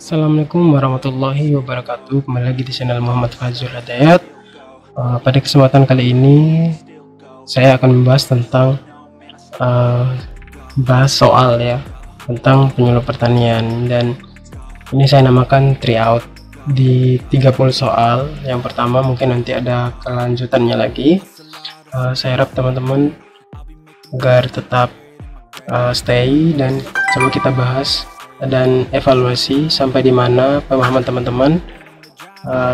Assalamualaikum warahmatullahi wabarakatuh. Kembali lagi di channel Muhammad Fazul Hidayat. Pada kesempatan kali ini saya akan membahas tentang bahas soal ya tentang penyuluh pertanian, dan ini saya namakan tryout di 30 soal. Yang pertama mungkin nanti ada kelanjutannya lagi. Saya harap teman-teman agar tetap stay dan coba kita bahas dan evaluasi sampai di mana pemahaman teman-teman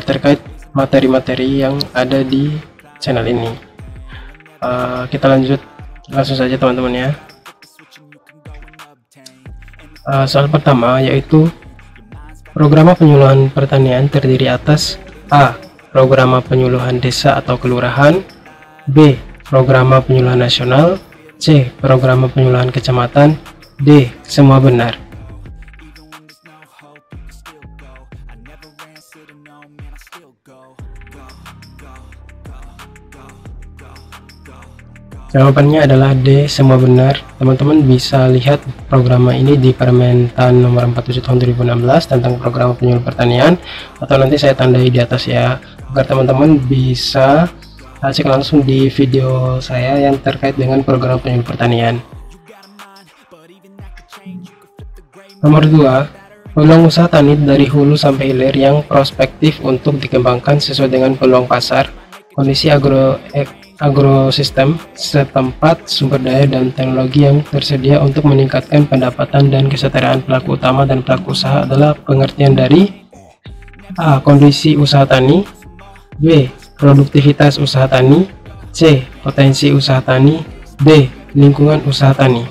terkait materi-materi yang ada di channel ini. Kita lanjut langsung saja teman-teman ya. Soal pertama yaitu program penyuluhan pertanian terdiri atas A. Program penyuluhan desa atau kelurahan, B. Program penyuluhan nasional, C. Program penyuluhan kecamatan, D. Semua benar. Jawabannya adalah D, semua benar. Teman-teman bisa lihat program ini di Permentan nomor 47 tahun 2016 tentang program penyuluh pertanian, atau nanti saya tandai di atas ya, agar teman-teman bisa cek langsung di video saya yang terkait dengan program penyuluh pertanian. Nomor 2, peluang usaha tani dari hulu sampai hilir yang prospektif untuk dikembangkan sesuai dengan peluang pasar, kondisi agrosistem setempat, sumber daya dan teknologi yang tersedia untuk meningkatkan pendapatan dan kesejahteraan pelaku utama dan pelaku usaha adalah pengertian dari A. Kondisi usaha tani, B. Produktivitas usaha tani, C. Potensi usaha tani, D. Lingkungan usaha tani.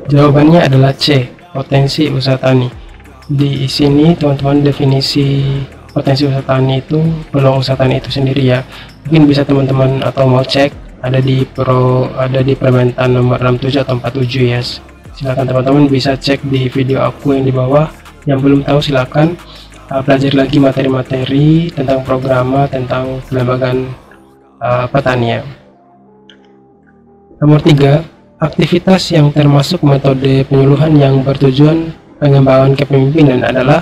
Jawabannya adalah C. Potensi usaha tani. Di sini teman-teman definisi potensi usaha tani itu peluang usaha tani itu sendiri ya. Mungkin bisa teman-teman atau mau cek ada di Permentan nomor 67 atau 47 ya. Silakan teman-teman bisa cek di video aku yang di bawah. Yang belum tahu silakan pelajari lagi materi-materi tentang program tentang kelembagaan pertanian. Nomor 3, aktivitas yang termasuk metode penyuluhan yang bertujuan pengembangan kepemimpinan adalah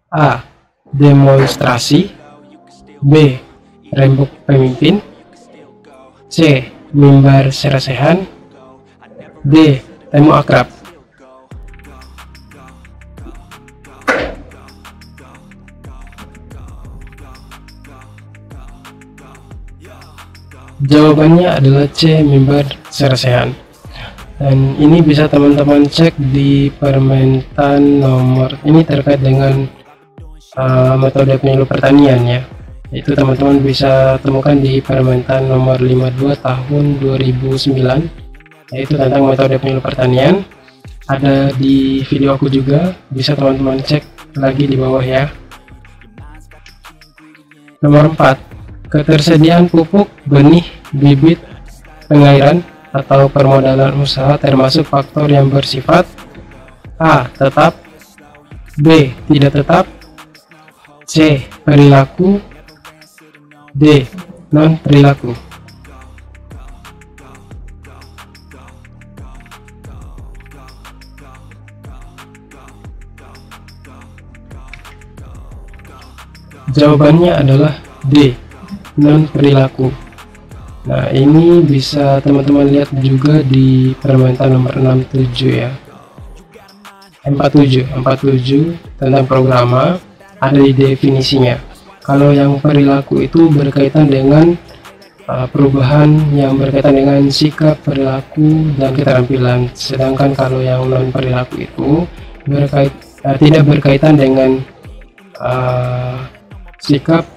A. Demonstrasi, B. Rembuk pemimpin, C. Mimbar serasehan, D. Temu akrab. Jawabannya adalah C. Mimbar serasehan. Dan ini bisa teman-teman cek di Permentan nomor ini terkait dengan metode penyuluh pertanian ya. Itu teman-teman bisa temukan di Permentan nomor 52 tahun 2009, yaitu tentang metode penyuluh pertanian. Ada di video aku juga, bisa teman-teman cek lagi di bawah ya. Nomor 4, ketersediaan pupuk, benih, bibit, pengairan atau permodalan usaha termasuk faktor yang bersifat A. Tetap, B. Tidak tetap, C. Perilaku, D. Non perilaku. Jawabannya adalah D. Non perilaku. Nah, ini bisa teman-teman lihat juga di Permentan nomor 67 ya. 47 tentang program ada di definisinya. Kalau yang perilaku itu berkaitan dengan perubahan yang berkaitan dengan sikap, perilaku dan keterampilan. Sedangkan kalau yang non perilaku itu tidak berkaitan dengan sikap,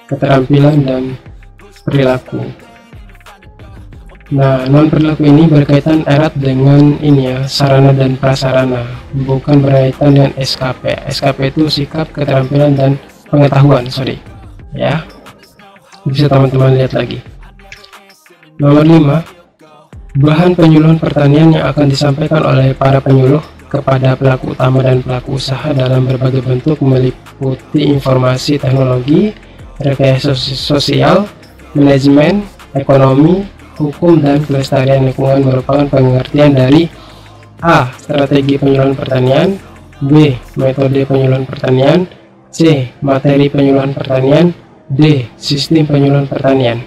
keterampilan dan perilaku. Nah, non perilaku ini berkaitan erat dengan ini ya, sarana dan prasarana, bukan berkaitan dengan SKP. SKP itu sikap, keterampilan dan pengetahuan, ya. Bisa teman-teman lihat lagi. Nomor 5, bahan penyuluhan pertanian yang akan disampaikan oleh para penyuluh kepada pelaku utama dan pelaku usaha dalam berbagai bentuk meliputi informasi teknologi, rekayasa sosial, manajemen, ekonomi, hukum, dan kelestarian lingkungan merupakan pengertian dari A. Strategi penyuluhan pertanian, B. Metode penyuluhan pertanian, C. Materi penyuluhan pertanian, D. Sistem penyuluhan pertanian.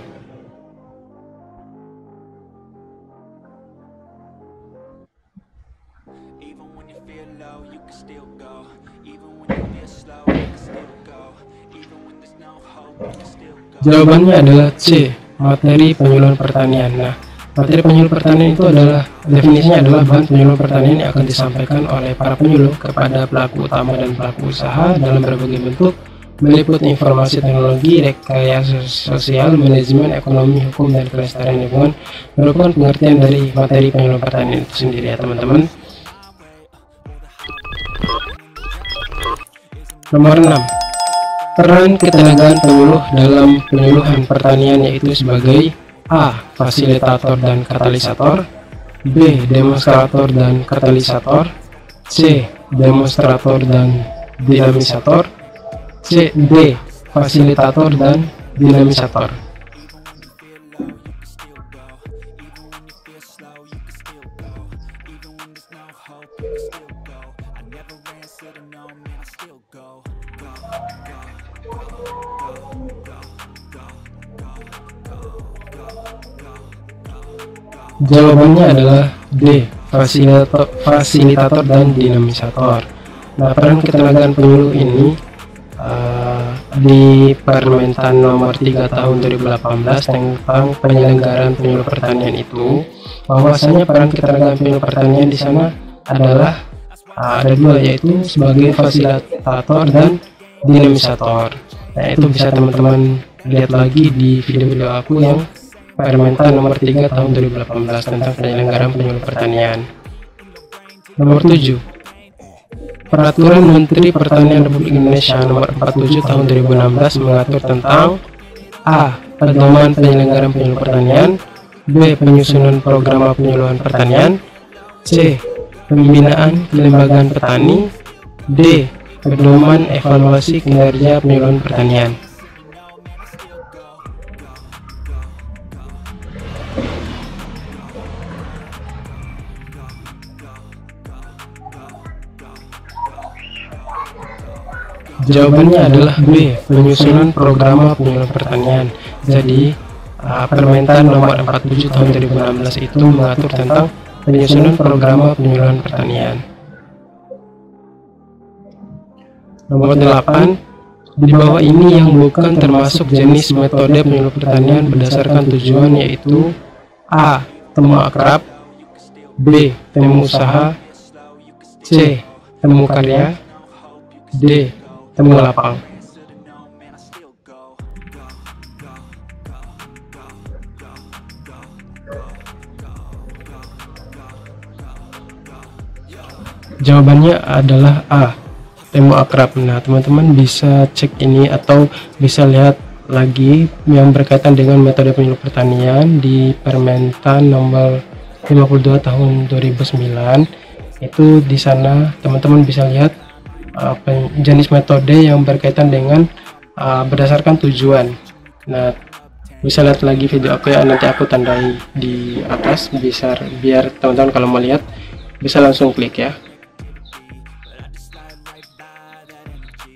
Jawabannya adalah C. Materi penyuluhan pertanian. Nah, materi penyuluhan pertanian itu adalah definisinya adalah bahan penyuluhan pertanian yang akan disampaikan oleh para penyuluh kepada pelaku utama dan pelaku usaha dalam berbagai bentuk, meliputi informasi teknologi, rekayasa sosial, manajemen, ekonomi, hukum, dan kelestarian lingkungan. Merupakan pengertian dari materi penyuluhan pertanian itu sendiri ya teman-teman. Nomor 6. Peran ketenagaan penyuluh dalam penyuluhan pertanian yaitu sebagai A. Fasilitator dan katalisator, B. Demonstrator dan katalisator, C. Demonstrator dan dinamisator, C. D. Fasilitator dan dinamisator. Jawabannya adalah D. Fasilitator dan dinamisator. Nah, peran ketenagaan penyuluh ini di Permentan nomor 3 tahun 2018 tentang penyelenggaraan penyuluh pertanian itu, bahwasanya peran ketenagaan penyuluh pertanian di sana adalah ada dua, yaitu sebagai fasilitator dan dinamisator. Nah, itu bisa teman-teman lihat lagi di video-video aku yang Permentan nomor 3 tahun 2018 tentang penyelenggaraan penyuluh pertanian. Nomor 7. Peraturan Menteri Pertanian Republik Indonesia nomor 47 tahun 2016 mengatur tentang A. Pedoman penyelenggaraan penyuluh pertanian, B. Penyusunan program penyuluhan pertanian, C. Pembinaan kelembagaan petani, D. Pedoman evaluasi kinerja penyuluhan pertanian. Jawabannya adalah B. Penyusunan program penyuluhan pertanian. Jadi Permentan nomor 47 tahun 2016 itu mengatur tentang penyusunan program penyuluhan pertanian. Nomor 8. Di bawah ini yang bukan termasuk jenis metode penyuluh pertanian berdasarkan tujuan, yaitu A. Temu akrab, B. Temu usaha, C. Temu karya, D. Temu lapang. Jawabannya adalah A. Temu akrab. Nah, teman-teman bisa cek ini atau bisa lihat lagi yang berkaitan dengan metode penyuluh pertanian di Permentan nomor 52 tahun 2009. Itu di sana teman-teman bisa lihat jenis metode yang berkaitan dengan berdasarkan tujuan. Nah, bisa lihat lagi video aku ya, nanti aku tandai di atas biar teman-teman kalau mau lihat bisa langsung klik ya.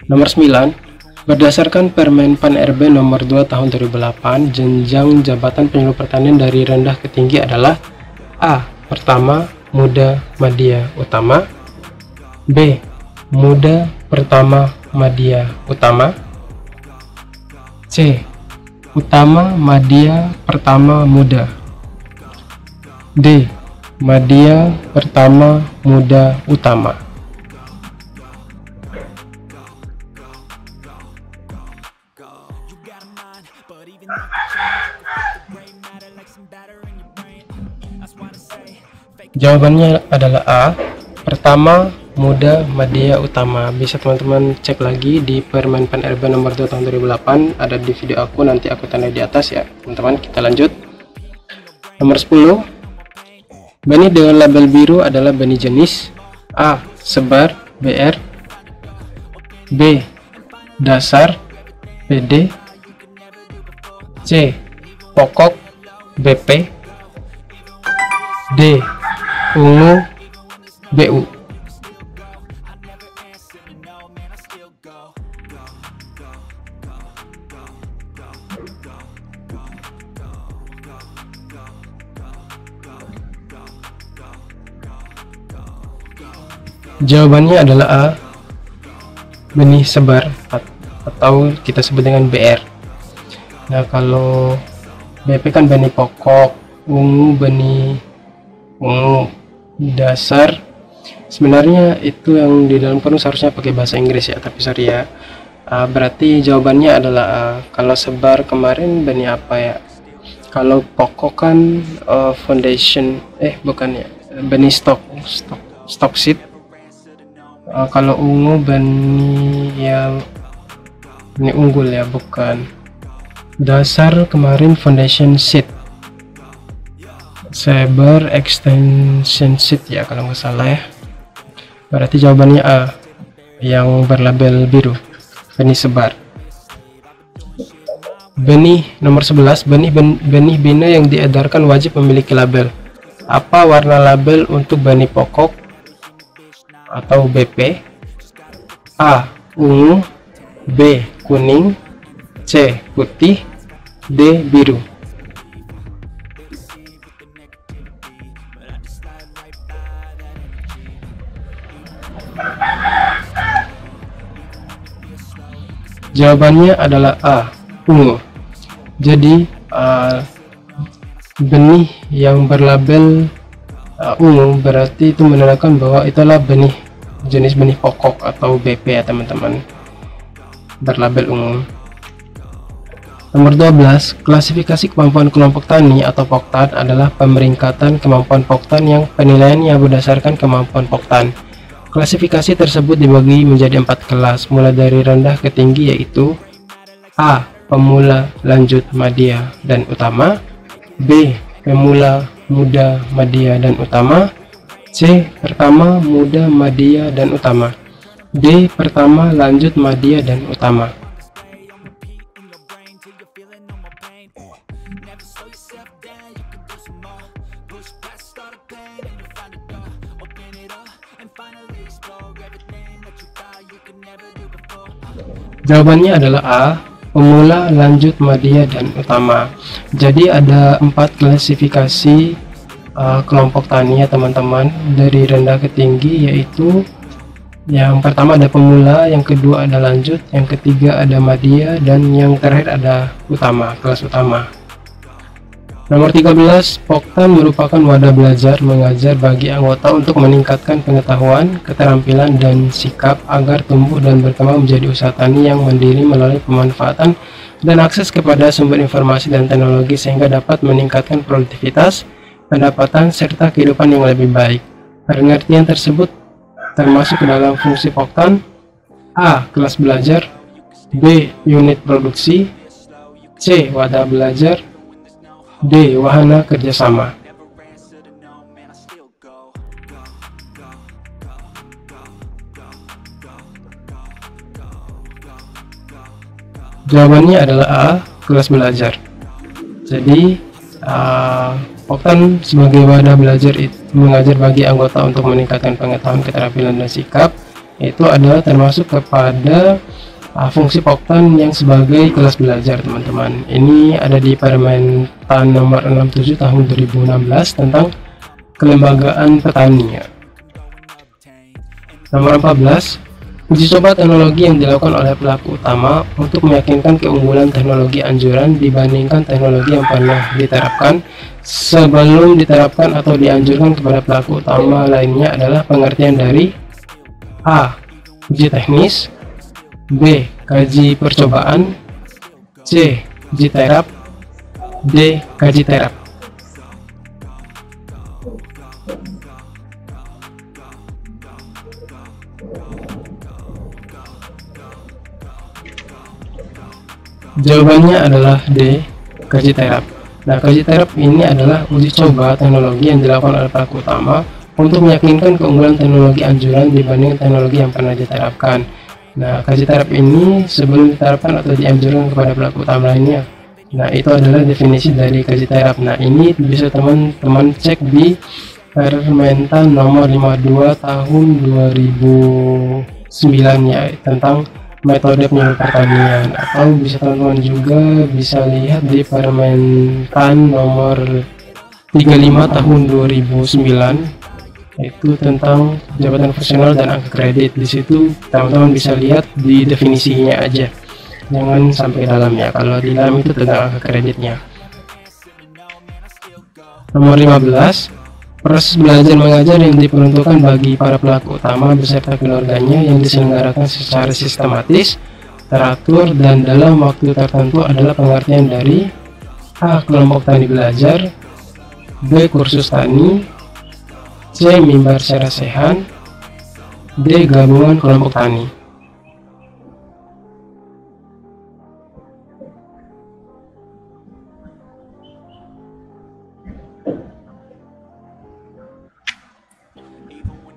Nomor 9. Berdasarkan Permen Pan RB nomor 2 tahun 2008, jenjang jabatan penyuluh pertanian dari rendah ke tinggi adalah A. Pertama, muda, madya, utama, B. Muda, pertama, madya, utama, C. Utama, madya, pertama, muda, D. Madya, pertama, muda, utama. Jawabannya adalah A. Pertama, muda, madya, utama. Bisa teman-teman cek lagi di Permen Pan RB nomor 2 tahun 2008, ada di video aku, nanti aku tanda di atas ya teman-teman. Kita lanjut. Nomor 10. Benih dengan label biru adalah benih jenis A. Sebar, BR, B. Dasar, PD, C. pokok BP, D. Ungu BU. Jawabannya adalah A. Benih sebar atau kita sebut dengan BR. Nah, kalau BP kan benih pokok, ungu benih ungu dasar. Sebenarnya itu yang di dalam kurung seharusnya pakai bahasa Inggris ya, tapi sorry ya. Berarti jawabannya adalah A. Kalau sebar kemarin benih apa ya? Kalau pokok kan foundation, bukan ya, benih stock seed. Kalau ungu benih ya, benih unggul ya, bukan. Dasar kemarin foundation seed, sebar extension seed ya kalau nggak salah ya. Berarti jawabannya A, yang berlabel biru, benih sebar. Benih nomor 11, benih bina yang diedarkan wajib memiliki label. Apa warna label untuk benih pokok atau BP? A. Ungu, B. Kuning, C. Putih, D. Biru. Jawabannya adalah A. Ungu. Jadi benih yang berlabel ungu berarti itu menandakan bahwa itulah jenis benih pokok atau BP ya teman-teman, berlabel ungu. Nomor 12, klasifikasi kemampuan kelompok tani atau poktan adalah pemeringkatan kemampuan poktan yang penilaiannya berdasarkan kemampuan poktan. Klasifikasi tersebut dibagi menjadi 4 kelas, mulai dari rendah ke tinggi, yaitu A. Pemula, lanjut, madya, dan utama, B. Pemula, muda, madya, dan utama, C. Pertama, muda, madya, dan utama, D. Pertama, lanjut, madya, dan utama. Jawabannya adalah A. Pemula, lanjut, madya, dan utama. Jadi ada 4 klasifikasi kelompok tani ya teman-teman, dari rendah ke tinggi, yaitu yang pertama ada pemula, yang kedua ada lanjut, yang ketiga ada madya, dan yang terakhir ada utama, kelas utama. Nomor 13, poktan merupakan wadah belajar mengajar bagi anggota untuk meningkatkan pengetahuan, keterampilan, dan sikap agar tumbuh dan berkembang menjadi usaha tani yang mandiri melalui pemanfaatan dan akses kepada sumber informasi dan teknologi sehingga dapat meningkatkan produktivitas, pendapatan, serta kehidupan yang lebih baik. Pengertian tersebut termasuk ke dalam fungsi poktan: A. Kelas belajar, B. Unit produksi, C. Wadah belajar, D. Wahana kerjasama. Jawabannya adalah A. Kelas belajar. Jadi poktan sebagai wadah belajar itu mengajar bagi anggota untuk meningkatkan pengetahuan, keterampilan, dan sikap. Itu adalah termasuk kepada fungsi poktan yang sebagai kelas belajar teman-teman. Ini ada di Permen Tan nomor 67 tahun 2016 tentang kelembagaan petani. Nomor 14, uji coba teknologi yang dilakukan oleh pelaku utama untuk meyakinkan keunggulan teknologi anjuran dibandingkan teknologi yang pernah diterapkan sebelum diterapkan atau dianjurkan kepada pelaku utama lainnya adalah pengertian dari A. Uji teknis, B. Kaji percobaan, C. Uji terap, D. Kaji terap. Jawabannya adalah D. Kaji terap. Nah, kaji terap ini adalah uji coba teknologi yang dilakukan oleh pelaku utama untuk meyakinkan keunggulan teknologi anjuran dibanding teknologi yang pernah diterapkan. Nah, kaji terap ini sebelum diterapkan atau dianjurkan kepada pelaku utama lainnya Nah, itu adalah definisi dari gaji terap. Nah, ini bisa teman-teman cek di Permentan nomor 52 tahun 2009 ya, tentang metode penyuluh pertanian. Atau bisa teman-teman juga bisa lihat di Permentan nomor 35 tahun 2009, itu tentang jabatan fungsional dan angka kredit. Di situ teman-teman bisa lihat di definisinya aja, jangan sampai dalam ya. Kalau di dalam itu tentang angka kreditnya. Nomor 15, proses belajar mengajar yang diperuntukkan bagi para pelaku utama beserta keluarganya yang diselenggarakan secara sistematis, teratur, dan dalam waktu tertentu adalah pengertian dari A. Kelompok tani belajar, B. Kursus tani, C. Mimbar serasehan, D. Gabungan kelompok tani.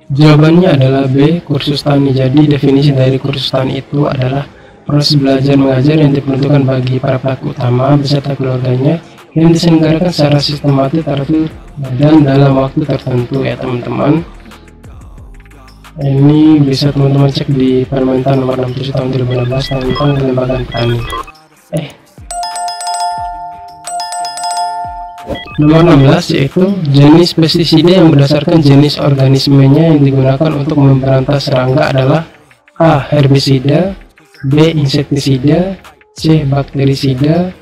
Jawabannya adalah B. Kursus tani. Jadi definisi dari kursus tani itu adalah proses belajar mengajar yang diperuntukkan bagi para pelaku utama beserta keluarganya yang diselenggarakan secara sistematis, teratur, dan dalam waktu tertentu ya teman-teman. Ini bisa teman-teman cek di Permentan nomor 67 tahun 2016 tentang kelembagaan petani. Nomor 16 yaitu jenis pestisida yang berdasarkan jenis organismenya yang digunakan untuk memberantas serangga adalah A. Herbisida, B. Insektisida, C. Bakterisida,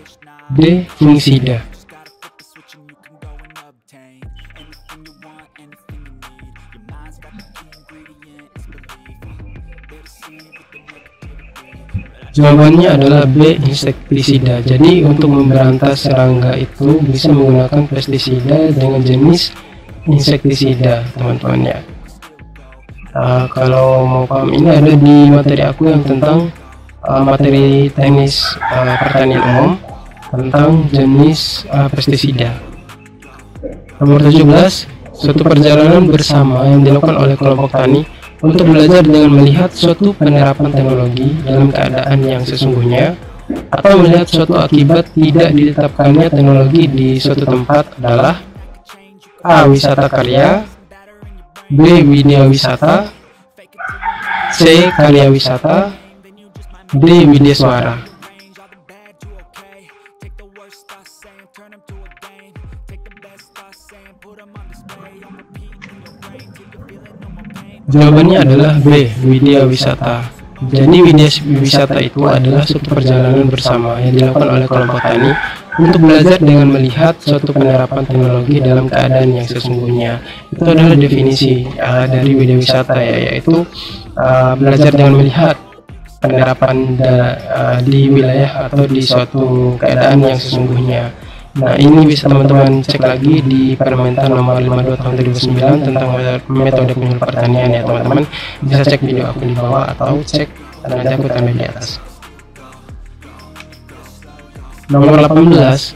D. Fungisida. Jawabannya adalah B. Insektisida. Jadi untuk memberantas serangga itu bisa menggunakan pestisida dengan jenis insektisida teman-teman ya. Kalau mau paham, ini ada di materi aku yang tentang materi teknis pertanian umum tentang jenis pestisida. Nomor 17, suatu perjalanan bersama yang dilakukan oleh kelompok tani untuk belajar dengan melihat suatu penerapan teknologi dalam keadaan yang sesungguhnya atau melihat suatu akibat tidak ditetapkannya teknologi di suatu tempat adalah A. Wisata karya, B. Widya wisata, C. Karya wisata, D. Widya suara. Jawabannya adalah B. Widya wisata. Jadi widya wisata itu adalah suatu perjalanan bersama yang dilakukan oleh kelompok tani untuk belajar dengan melihat suatu penerapan teknologi dalam keadaan yang sesungguhnya. Itu adalah definisi dari widya wisata ya, yaitu belajar dengan melihat penerapan di wilayah atau di suatu keadaan yang sesungguhnya. Nah, ini bisa teman-teman cek lagi di Permentan nomor 52 tahun 2009 tentang metode penyuluh pertanian ya teman-teman. Bisa cek video aku di bawah atau cek nanti aku tambah di atas. Nomor 18,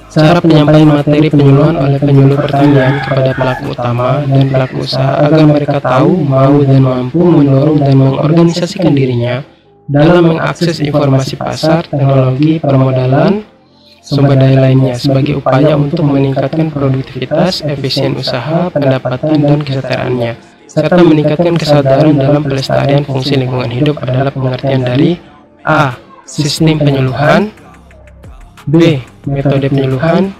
cara penyampaian materi penyuluhan oleh penyuluh pertanian kepada pelaku utama dan pelaku usaha agar mereka tahu, mau, dan mampu mendorong dan mengorganisasikan dirinya dalam mengakses informasi pasar, teknologi, permodalan, sumber daya lainnya sebagai upaya untuk meningkatkan produktivitas, efisien usaha, pendapatan, dan kesejahteraannya, serta meningkatkan kesadaran dalam pelestarian fungsi lingkungan hidup adalah pengertian dari A. Sistem penyuluhan, B. Metode penyuluhan,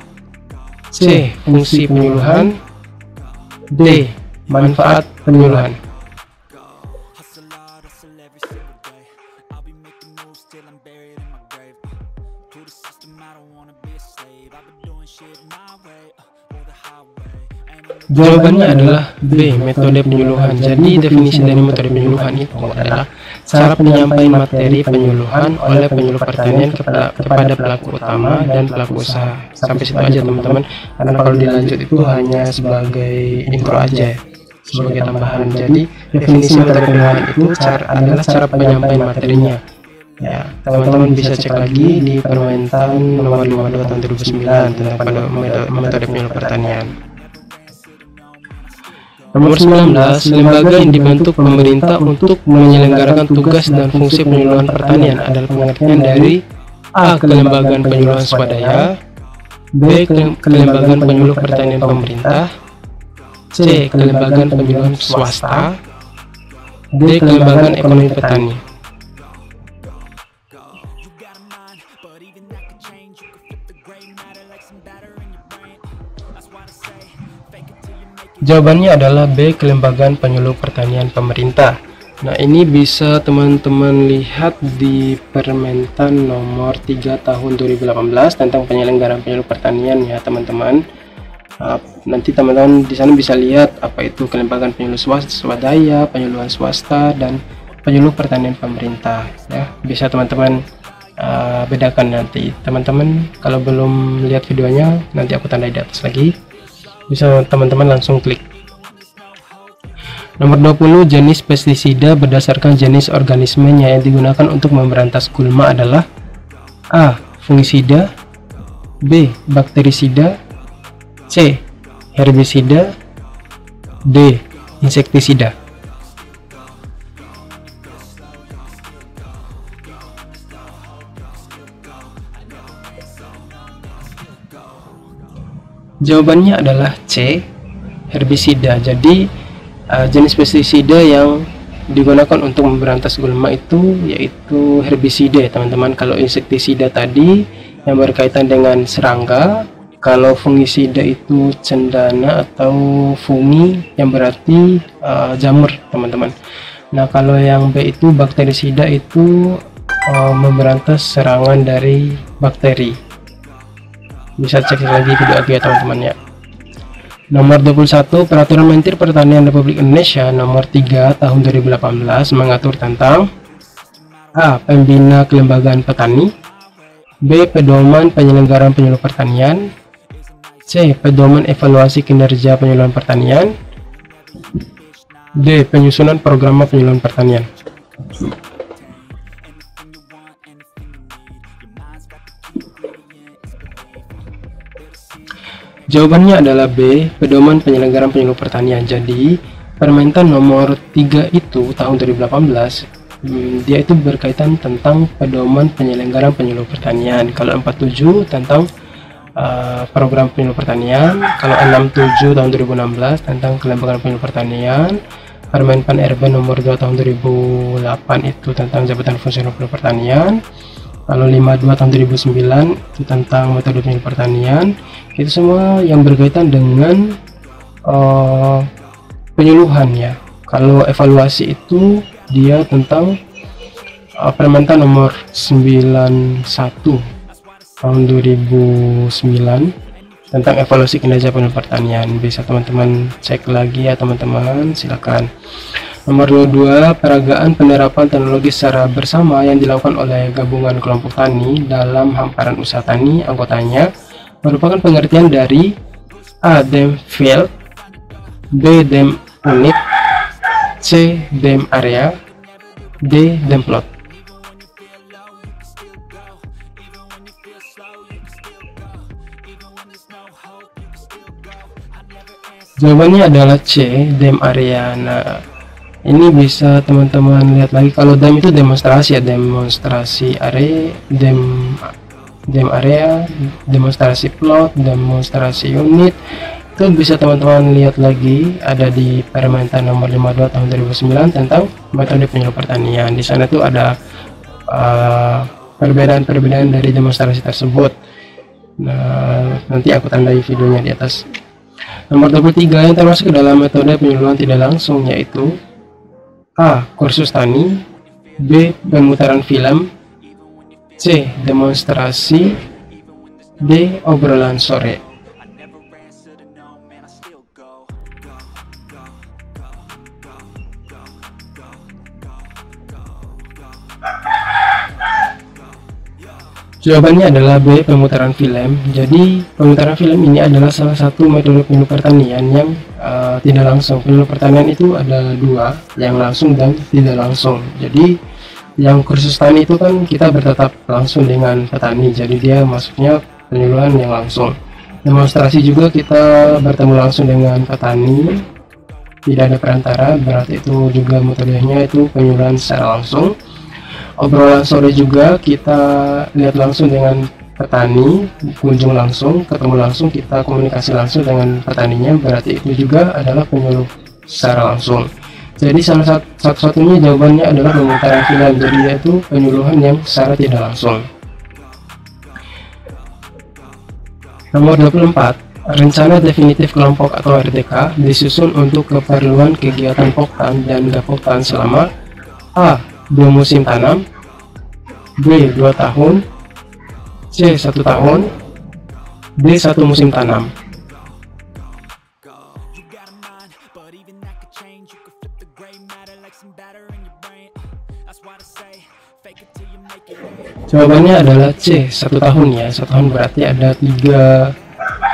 C. Fungsi penyuluhan, D. Manfaat penyuluhan. Jawabannya adalah B. Metode penyuluhan. Jadi definisi dari metode penyuluhan itu adalah cara penyampaian materi penyuluhan oleh penyuluh pertanian kepada pelaku utama dan pelaku usaha. Sampai situ aja teman-teman, karena kalau dilanjut itu hanya sebagai intro aja, sebagai tambahan. Jadi definisi metode penyuluhan itu adalah cara penyampaian materinya. Ya, teman-teman bisa cek lagi di Permentan nomor 52 tahun 2009 tentang metode penyuluh pertanian. Nomor 19, lembaga yang dibentuk pemerintah untuk menyelenggarakan tugas dan fungsi penyuluhan pertanian adalah pengertian dari A. Kelembagaan penyuluhan swadaya, B. Kelembagaan penyuluh pertanian pemerintah, C. Kelembagaan penyuluhan swasta, D. Kelembagaan ekonomi petani. Jawabannya adalah B. Kelembagaan penyuluh pertanian pemerintah. Nah, ini bisa teman-teman lihat di Permentan nomor 3 tahun 2018 tentang penyelenggaraan penyuluh pertanian ya teman-teman. Nanti teman-teman di sana bisa lihat apa itu kelembagaan penyuluh swadaya, penyuluhan swasta, dan penyuluh pertanian pemerintah ya. Bisa teman-teman bedakan nanti. Teman-teman kalau belum lihat videonya, nanti aku tandai di atas lagi. Bisa teman-teman langsung klik. Nomor 20, jenis pestisida berdasarkan jenis organismenya yang digunakan untuk memberantas gulma adalah A. Fungisida, B. Bakterisida, C. Herbisida, D. Insektisida. Jawabannya adalah C. Herbisida. Jadi jenis pestisida yang digunakan untuk memberantas gulma itu yaitu herbisida ya teman-teman. Kalau insektisida tadi yang berkaitan dengan serangga, kalau fungisida itu cendana atau fungi yang berarti jamur teman-teman. Nah, kalau yang B itu bakterisida itu memberantas serangan dari bakteri. Bisa cek lagi video aku ya teman-teman ya. Nomor 21, Peraturan Menteri Pertanian Republik Indonesia Nomor 3 Tahun 2018 mengatur tentang A. Pembina kelembagaan petani, B. Pedoman penyelenggaraan penyuluh pertanian, C. Pedoman evaluasi kinerja penyuluhan pertanian, D. Penyusunan program penyuluhan pertanian. Jawabannya adalah B. Pedoman penyelenggaraan penyuluh pertanian. Jadi Permentan nomor 3 itu tahun 2018 dia itu berkaitan tentang pedoman penyelenggaraan penyuluh pertanian. Kalau 47 tentang program penyuluh pertanian, kalau 67 tahun 2016 tentang kelembagaan penyuluh pertanian. Permenpan RB nomor 2 tahun 2008 itu tentang jabatan fungsional penyuluh pertanian. Kalau 52 tahun 2009 itu tentang metode penyuluh pertanian. Itu semua yang berkaitan dengan penyuluhan ya. Kalau evaluasi itu dia tentang Permentan nomor 91 tahun 2009 tentang evaluasi kinerja penyuluh pertanian. Bisa teman-teman cek lagi ya teman-teman, silakan. Nomor 22, peragaan penerapan teknologi secara bersama yang dilakukan oleh gabungan kelompok tani dalam hamparan usaha tani anggotanya merupakan pengertian dari A. Dem field, B. Dem unit, C. Dem area, D. Dem plot. Jawabannya adalah C. Dem area. Nah, ini bisa teman-teman lihat lagi. Kalau dem itu demonstrasi ya, demonstrasi area, dem area, demonstrasi plot, demonstrasi unit. Itu bisa teman-teman lihat lagi, ada di Permentan nomor 52 tahun 2009 tentang metode penyuluh pertanian. Di sana tuh ada perbedaan-perbedaan dari demonstrasi tersebut. Nah, nanti aku tandai videonya di atas. Nomor 23 yang termasuk ke dalam metode penyuluhan tidak langsung yaitu A. Kursus tani, B. Pemutaran film, C. Demonstrasi, D. Obrolan sore. Jawabannya adalah B. Pemutaran film. Jadi pemutaran film ini adalah salah satu metode penyuluh pertanian yang tidak langsung. Penyuluh pertanian itu ada dua, yang langsung dan tidak langsung. Jadi yang kursus tani itu kan kita bertatap langsung dengan petani, jadi dia masuknya penyuluhan yang langsung. Demonstrasi juga kita bertemu langsung dengan petani, tidak ada perantara, berarti itu juga metodenya itu penyuluhan secara langsung. obrolan sore juga kita lihat langsung dengan petani, kunjung langsung, ketemu langsung, kita komunikasi langsung dengan petaninya, berarti itu juga adalah penyuluh secara langsung. Jadi salah satu-satunya jawabannya adalah pemutaran film, jadi yaitu penyuluhan yang secara tidak langsung. Nomor 24, rencana definitif kelompok atau RDK disusun untuk keperluan kegiatan poktan dan gapoktan selama A. 2 musim tanam, B. 2 tahun, C. 1 tahun, D. 1 musim tanam. Jawabannya adalah C. 1 tahun ya. 1 tahun berarti ada 3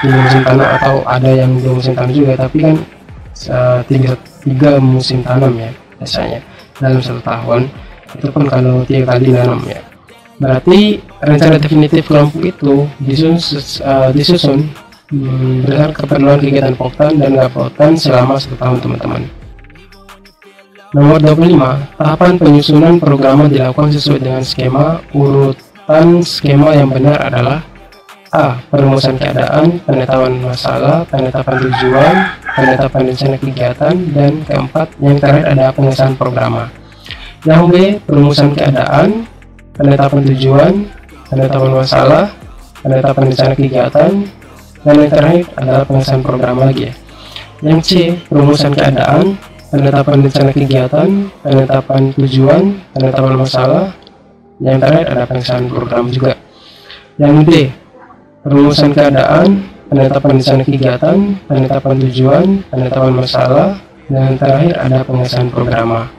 musim tanam, atau ada yang 2 musim tanam juga, tapi kan 3 musim tanam ya biasanya dalam 1 tahun. Itu pun kalau 3 kali nanam ya. Berarti rencana definitif kelompok itu disusun berdasarkan keperluan kegiatan poktan dan gapoktan selama 1 tahun, teman-teman. Nomor 25, tahapan penyusunan program dilakukan sesuai dengan skema. Urutan skema yang benar adalah A. Perumusan keadaan, penetapan masalah, penetapan tujuan, penetapan rencana kegiatan, dan keempat, yang terakhir ada pengesahan program. Yang B. Perumusan keadaan, penetapan tujuan, penetapan masalah, penetapan rencana kegiatan, dan yang terakhir adalah pengesahan program lagi ya. Yang C. Perumusan keadaan, penetapan rencana kegiatan, penetapan tujuan, penetapan masalah, yang terakhir ada pengesahan program juga. Yang D. Perumusan keadaan, penetapan rencana kegiatan, penetapan tujuan, penetapan masalah, dan yang terakhir ada pengesahan program.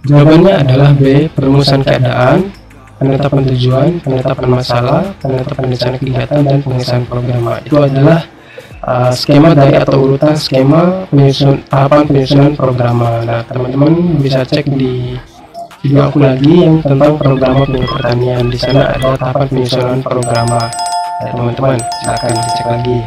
Jawabannya adalah B. Perumusan keadaan, penetapan tujuan, penetapan masalah, penetapan rencana kegiatan, dan pengesahan program. Itu adalah skema dari atau urutan skema tahapan penyusunan program. Nah, teman-teman bisa cek di video aku lagi yang tentang program penyuluh pertanian. Di sana ada tahapan penyusunan program. Ya, teman-teman, silakan dicek lagi.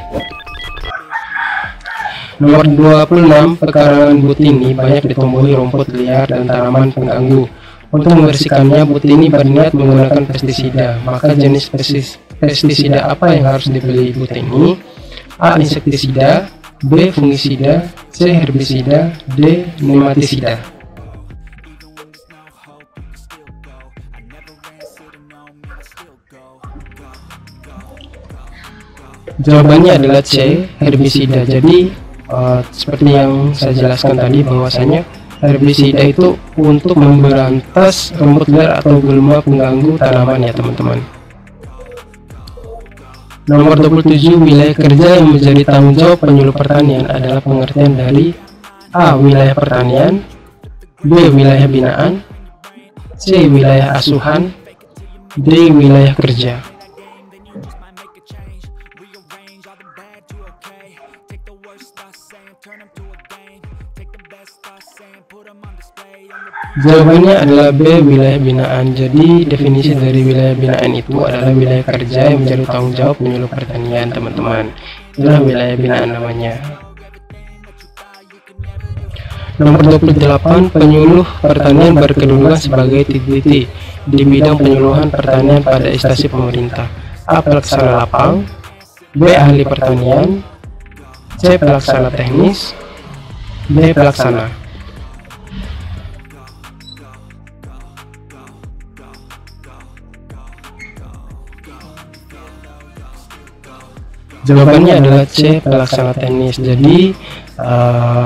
Nomor 26, pekarangan butini banyak ditumbuhi rumput liar dan tanaman pengganggu. Untuk membersihkannya, butini berniat menggunakan pestisida. Maka jenis pestisida apa yang harus dibeli butini? A. Insektisida, B. Fungisida, C. Herbisida, D. Nematisida. Jawabannya adalah C. Herbisida. Jadi seperti yang saya jelaskan tadi, bahwasanya herbisida itu untuk memberantas rumput liar atau gulma pengganggu tanaman ya, teman-teman. Nomor 27, wilayah kerja yang menjadi tanggung jawab penyuluh pertanian adalah pengertian dari A. Wilayah pertanian, B. Wilayah binaan, C. Wilayah asuhan, D. Wilayah kerja. Jawabannya adalah B. Wilayah binaan. Jadi definisi dari wilayah binaan itu adalah wilayah kerja yang menjadi tanggung jawab penyuluh pertanian, teman-teman. Itulah wilayah binaan namanya. Nomor 28, penyuluh pertanian berkedudukan sebagai TTT di bidang penyuluhan pertanian pada instansi pemerintah. A. Pelaksana lapang, B. Ahli pertanian, C. Pelaksana teknis, D. Pelaksana. Jawabannya adalah C. Pelaksana teknis. Jadi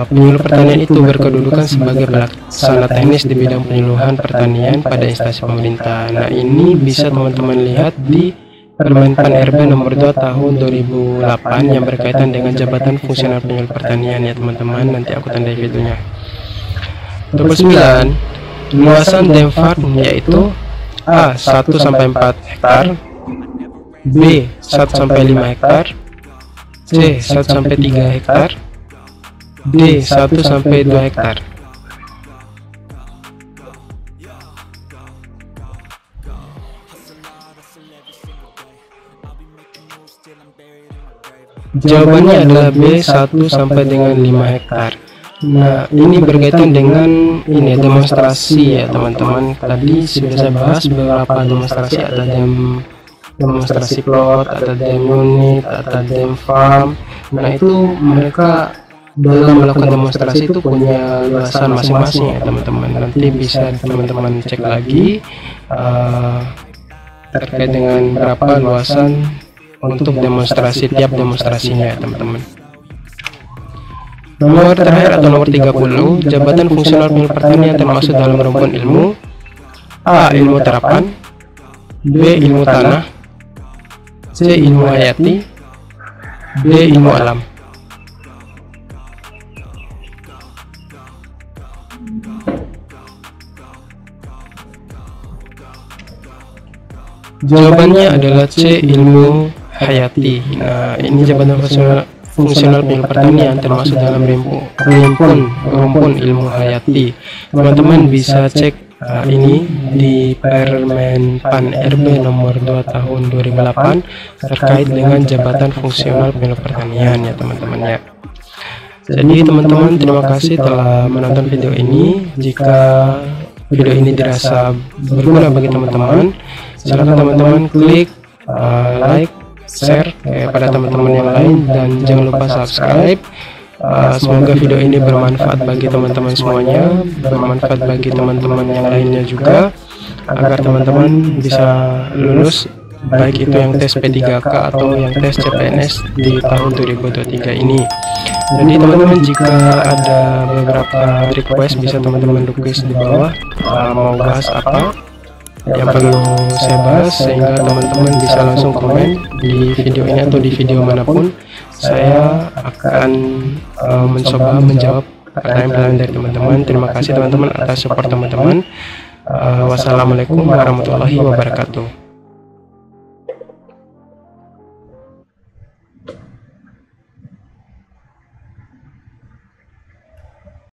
penyuluh pertanian itu berkedudukan sebagai pelaksana teknis di bidang penyuluhan pertanian pada instansi pemerintah. Nah, ini bisa teman-teman lihat di Permen Pan RB nomor 2 tahun 2008 yang berkaitan dengan jabatan fungsional penyuluh pertanian ya, teman-teman. Nanti aku tandai videonya. 29, luasan dam farm yaitu A. 1-4 hektar, B. 1-5 hektar, C. 1-3 hektar, D. 1-2 hektar. Jawabannya adalah B, 1 sampai dengan 5 hektar. Nah, ini berkaitan dengan ini demonstrasi ya teman-teman. Tadi sudah saya bahas beberapa demonstrasi, ada demonstrasi plot, ada dem unit, ada dem farm. Nah, itu mereka dalam melakukan demonstrasi itu punya luasan masing-masing ya teman-teman. Nanti bisa teman-teman cek lagi terkait dengan berapa luasan untuk demonstrasi tiap demonstrasinya ya teman-teman. Nomor terakhir atau nomor 30, jabatan fungsional penyuluh pertanian termasuk dalam rumpun ilmu: A. Ilmu terapan, B. Ilmu tanah, C. Ilmu hayati, D. Ilmu alam. Jawabannya adalah C. Ilmu hayati. Nah, ini jabatan fungsional penyuluh pertanian termasuk dalam rumpun ilmu hayati. Teman-teman bisa cek ini di Permen Pan RB nomor 2 tahun 2008 terkait dengan jabatan fungsional penyuluh pertanian ya teman-teman ya. Jadi teman-teman, terima kasih telah menonton video ini. Jika video ini dirasa berguna bagi teman-teman, silakan teman-teman klik like, share kepada teman-teman yang lain, dan jangan lupa subscribe. Semoga video ini bermanfaat bagi teman-teman semuanya, bermanfaat bagi teman-teman yang lainnya juga, agar teman-teman bisa lulus, baik itu yang tes P3K atau yang tes CPNS di tahun 2023 ini. Jadi teman-teman, jika ada beberapa request bisa teman-teman request di bawah, mau bahas apa yang perlu saya bahas, sehingga teman-teman bisa langsung komen di video ini atau di video manapun. Saya akan mencoba menjawab pertanyaan-pertanyaan dari teman-teman. Terima kasih teman-teman atas support teman-teman. Wassalamualaikum warahmatullahi wabarakatuh.